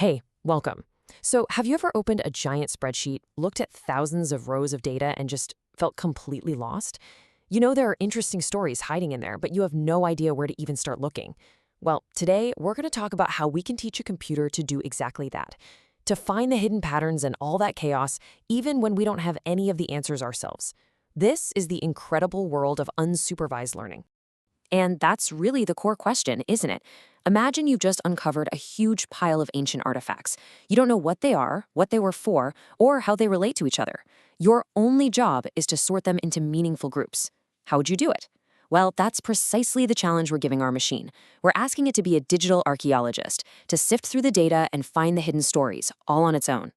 Hey, welcome. So, have you ever opened a giant spreadsheet, looked at thousands of rows of data, and just felt completely lost? You know there are interesting stories hiding in there, but you have no idea where to even start looking. Well, today we're going to talk about how we can teach a computer to do exactly that, to find the hidden patterns and all that chaos, even when we don't have any of the answers ourselves. This is the incredible world of unsupervised learning. And that's really the core question, isn't it? Imagine you've just uncovered a huge pile of ancient artifacts. You don't know what they are, what they were for, or how they relate to each other. Your only job is to sort them into meaningful groups. How would you do it? Well, that's precisely the challenge we're giving our machine. We're asking it to be a digital archaeologist, to sift through the data and find the hidden stories, all on its own.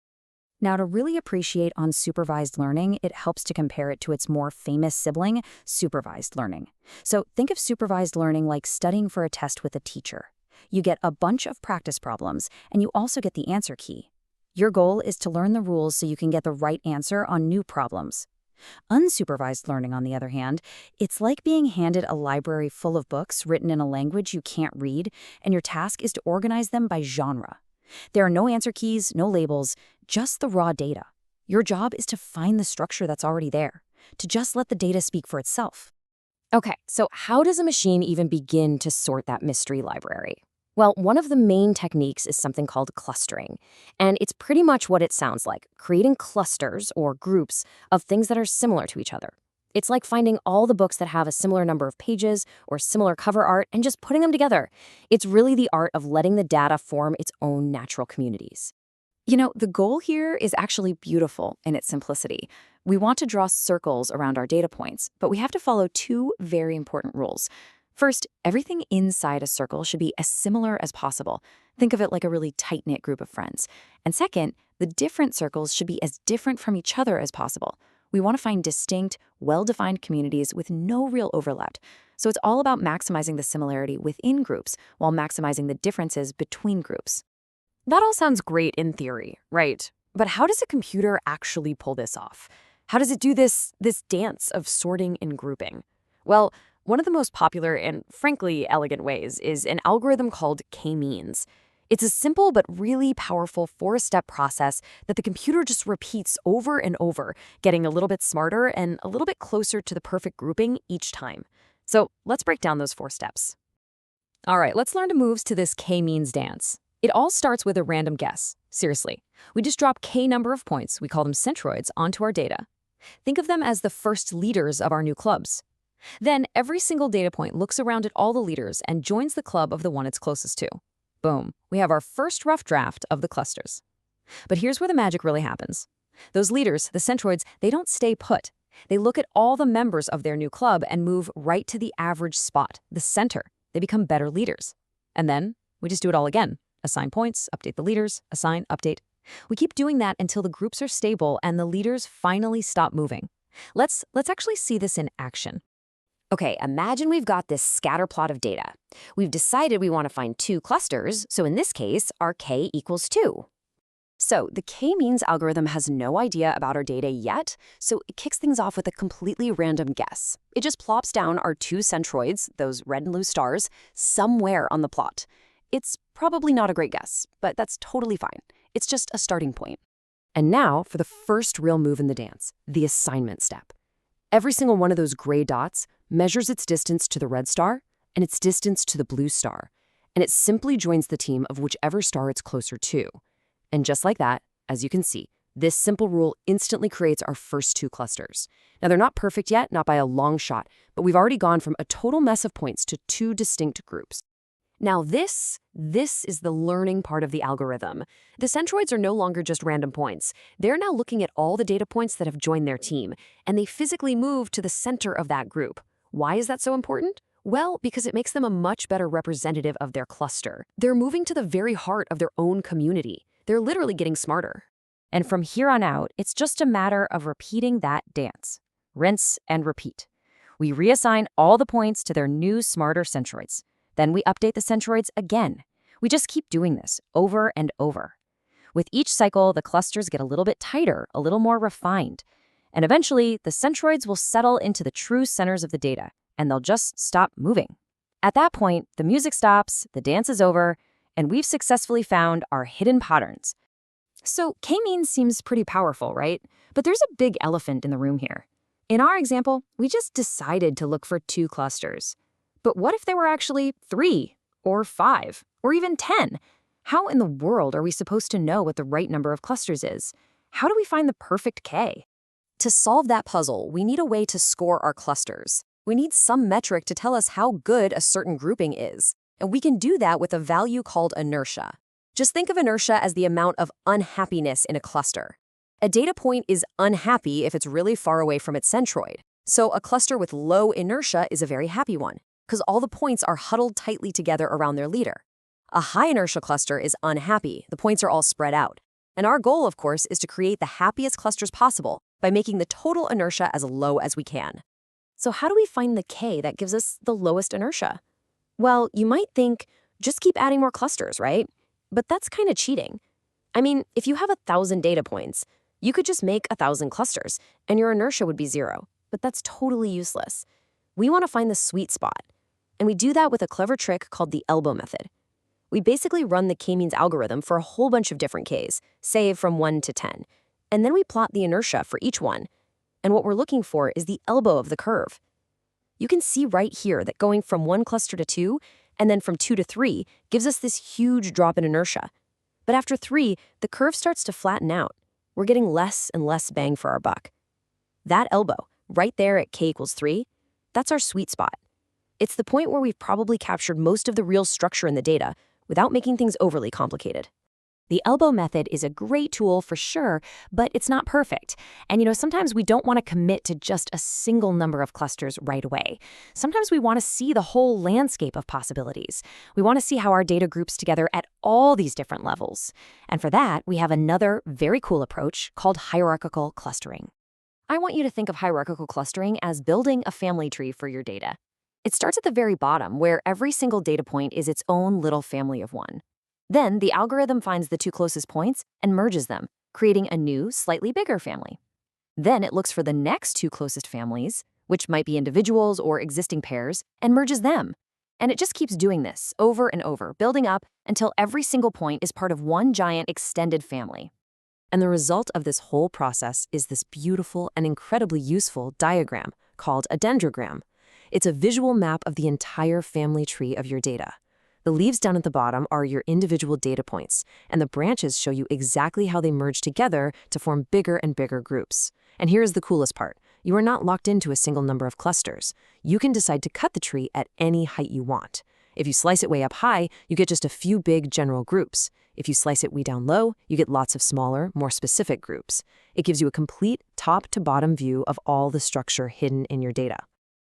Now, to really appreciate unsupervised learning, it helps to compare it to its more famous sibling, supervised learning. So think of supervised learning like studying for a test with a teacher. You get a bunch of practice problems, and you also get the answer key. Your goal is to learn the rules so you can get the right answer on new problems. Unsupervised learning, on the other hand, it's like being handed a library full of books written in a language you can't read, and your task is to organize them by genre. There are no answer keys, no labels, just the raw data. Your job is to find the structure that's already there, to just let the data speak for itself. Okay, so how does a machine even begin to sort that mystery library? Well, one of the main techniques is something called clustering, and it's pretty much what it sounds like, creating clusters or groups of things that are similar to each other. It's like finding all the books that have a similar number of pages or similar cover art and just putting them together. It's really the art of letting the data form its own natural communities. You know, the goal here is actually beautiful in its simplicity. We want to draw circles around our data points, but we have to follow two very important rules. First, everything inside a circle should be as similar as possible. Think of it like a really tight-knit group of friends. And second, the different circles should be as different from each other as possible. We want to find distinct, well-defined communities with no real overlap. So it's all about maximizing the similarity within groups while maximizing the differences between groups. That all sounds great in theory, right? But how does a computer actually pull this off? How does it do this dance of sorting and grouping? Well, one of the most popular and frankly elegant ways is an algorithm called k-means. It's a simple but really powerful four-step process that the computer just repeats over and over, getting a little bit smarter and a little bit closer to the perfect grouping each time. So let's break down those four steps. All right, let's learn the moves to this k-means dance. It all starts with a random guess. Seriously. We just drop k number of points, we call them centroids, onto our data. Think of them as the first leaders of our new clubs. Then every single data point looks around at all the leaders and joins the club of the one it's closest to. Boom, we have our first rough draft of the clusters. But here's where the magic really happens. Those leaders, the centroids, they don't stay put. They look at all the members of their new club and move right to the average spot, the center. They become better leaders. And then we just do it all again. Assign points, update the leaders, assign, update. We keep doing that until the groups are stable and the leaders finally stop moving. Let's actually see this in action. Okay, imagine we've got this scatter plot of data. We've decided we want to find two clusters, so in this case, our k equals 2. So the k-means algorithm has no idea about our data yet, so it kicks things off with a completely random guess. It just plops down our two centroids, those red and blue stars, somewhere on the plot. It's probably not a great guess, but that's totally fine. It's just a starting point. And now for the first real move in the dance, the assignment step. Every single one of those gray dots measures its distance to the red star and its distance to the blue star, and it simply joins the team of whichever star it's closer to. And just like that, as you can see, this simple rule instantly creates our first two clusters. Now, they're not perfect yet, not by a long shot, but we've already gone from a total mess of points to two distinct groups. Now, this is the learning part of the algorithm. The centroids are no longer just random points. They're now looking at all the data points that have joined their team, and they physically move to the center of that group. Why is that so important? Well, because it makes them a much better representative of their cluster. They're moving to the very heart of their own community. They're literally getting smarter. And from here on out, it's just a matter of repeating that dance. Rinse and repeat. We reassign all the points to their new, smarter centroids. Then we update the centroids again. We just keep doing this over and over. With each cycle, the clusters get a little bit tighter, a little more refined. And eventually, the centroids will settle into the true centers of the data, and they'll just stop moving. At that point, the music stops, the dance is over, and we've successfully found our hidden patterns. So k-means seems pretty powerful, right? But there's a big elephant in the room here. In our example, we just decided to look for 2 clusters. But what if there were actually 3, or 5, or even 10? How in the world are we supposed to know what the right number of clusters is? How do we find the perfect K? To solve that puzzle, we need a way to score our clusters. We need some metric to tell us how good a certain grouping is. And we can do that with a value called inertia. Just think of inertia as the amount of unhappiness in a cluster. A data point is unhappy if it's really far away from its centroid. So a cluster with low inertia is a very happy one, because all the points are huddled tightly together around their leader. A high inertia cluster is unhappy. The points are all spread out. And our goal, of course, is to create the happiest clusters possible by making the total inertia as low as we can. So how do we find the K that gives us the lowest inertia? Well, you might think, just keep adding more clusters, right? But that's kind of cheating. I mean, if you have 1,000 data points, you could just make 1,000 clusters, and your inertia would be 0. But that's totally useless. We want to find the sweet spot. And we do that with a clever trick called the elbow method. We basically run the k-means algorithm for a whole bunch of different k's, say from 1 to 10. And then we plot the inertia for each one. And what we're looking for is the elbow of the curve. You can see right here that going from 1 cluster to 2, and then from 2 to 3, gives us this huge drop in inertia. But after 3, the curve starts to flatten out. We're getting less and less bang for our buck. That elbow, right there at k equals 3, that's our sweet spot. It's the point where we've probably captured most of the real structure in the data without making things overly complicated. The elbow method is a great tool for sure, but it's not perfect. And sometimes we don't want to commit to just a single number of clusters right away. Sometimes we want to see the whole landscape of possibilities. We want to see how our data groups together at all these different levels. And for that, we have another very cool approach called hierarchical clustering. I want you to think of hierarchical clustering as building a family tree for your data. It starts at the very bottom, where every single data point is its own little family of one. Then the algorithm finds the 2 closest points and merges them, creating a new, slightly bigger family. Then it looks for the next 2 closest families, which might be individuals or existing pairs, and merges them. And it just keeps doing this over and over, building up until every single point is part of one giant extended family. And the result of this whole process is this beautiful and incredibly useful diagram called a dendrogram. It's a visual map of the entire family tree of your data. The leaves down at the bottom are your individual data points, and the branches show you exactly how they merge together to form bigger and bigger groups. And here's the coolest part. You are not locked into a single number of clusters. You can decide to cut the tree at any height you want. If you slice it way up high, you get just a few big general groups. If you slice it way down low, you get lots of smaller, more specific groups. It gives you a complete top-to-bottom view of all the structure hidden in your data.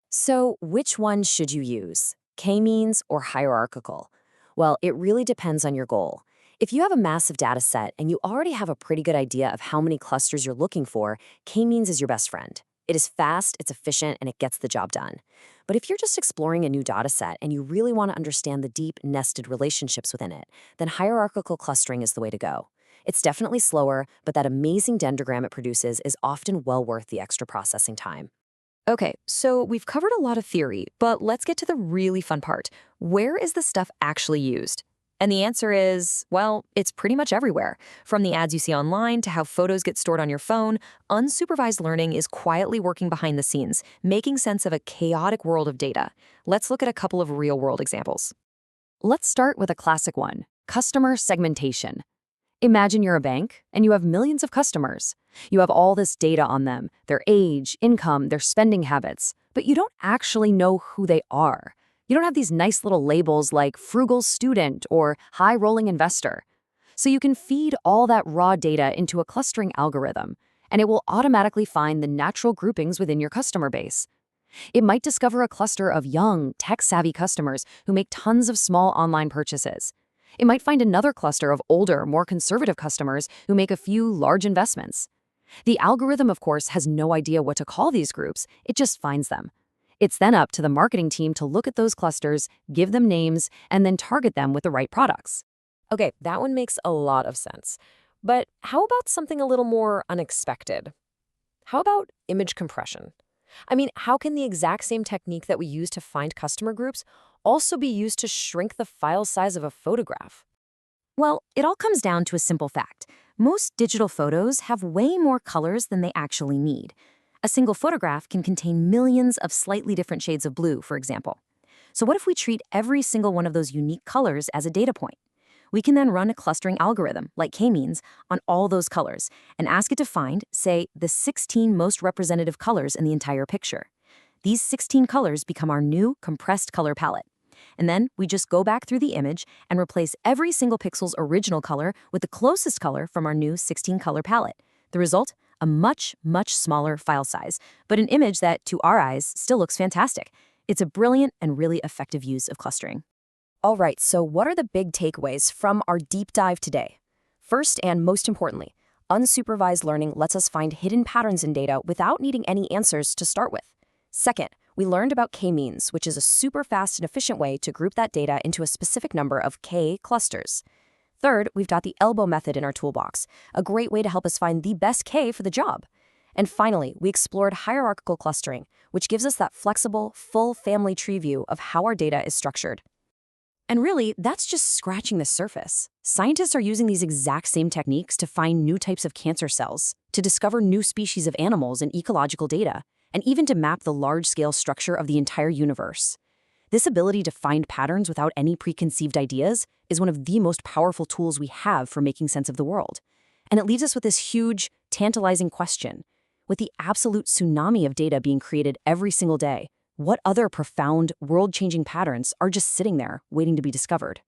So which one should you use? K-means or hierarchical? Well, it really depends on your goal. If you have a massive data set and you already have a pretty good idea of how many clusters you're looking for, K-means is your best friend. It is fast, it's efficient, and it gets the job done. But if you're just exploring a new data set and you really want to understand the deep, nested relationships within it, then hierarchical clustering is the way to go. It's definitely slower, but that amazing dendrogram it produces is often well worth the extra processing time. Okay, so we've covered a lot of theory, but let's get to the really fun part. Where is the stuff actually used? And the answer is, well, it's pretty much everywhere. From the ads you see online to how photos get stored on your phone, unsupervised learning is quietly working behind the scenes, making sense of a chaotic world of data. Let's look at a couple of real-world examples. Let's start with a classic one, customer segmentation. Imagine you're a bank and you have millions of customers. You have all this data on them, their age, income, their spending habits, but you don't actually know who they are. You don't have these nice little labels like frugal student or high-rolling investor. So you can feed all that raw data into a clustering algorithm, and it will automatically find the natural groupings within your customer base. It might discover a cluster of young, tech-savvy customers who make tons of small online purchases. It might find another cluster of older, more conservative customers who make a few large investments. The algorithm, of course, has no idea what to call these groups. It just finds them. It's then up to the marketing team to look at those clusters, give them names, and then target them with the right products. Okay, that one makes a lot of sense. But how about something a little more unexpected? How about image compression? I mean, how can the exact same technique that we use to find customer groups also be used to shrink the file size of a photograph? Well, it all comes down to a simple fact. Most digital photos have way more colors than they actually need. A single photograph can contain millions of slightly different shades of blue, for example. So what if we treat every single one of those unique colors as a data point? We can then run a clustering algorithm, like k-means, on all those colors and ask it to find, say, the 16 most representative colors in the entire picture. These 16 colors become our new compressed color palette. And then we just go back through the image and replace every single pixel's original color with the closest color from our new 16-color palette. The result? A much, much smaller file size, but an image that, to our eyes, still looks fantastic. It's a brilliant and really effective use of clustering. All right, so what are the big takeaways from our deep dive today? First, and most importantly, unsupervised learning lets us find hidden patterns in data without needing any answers to start with. Second, we learned about k-means, which is a super fast and efficient way to group that data into a specific number of k clusters. Third, we've got the elbow method in our toolbox, a great way to help us find the best k for the job. And finally, we explored hierarchical clustering, which gives us that flexible, full family tree view of how our data is structured. And really, that's just scratching the surface. Scientists are using these exact same techniques to find new types of cancer cells, to discover new species of animals in ecological data, and even to map the large-scale structure of the entire universe. This ability to find patterns without any preconceived ideas is one of the most powerful tools we have for making sense of the world. And it leaves us with this huge, tantalizing question. With the absolute tsunami of data being created every single day, what other profound, world-changing patterns are just sitting there waiting to be discovered?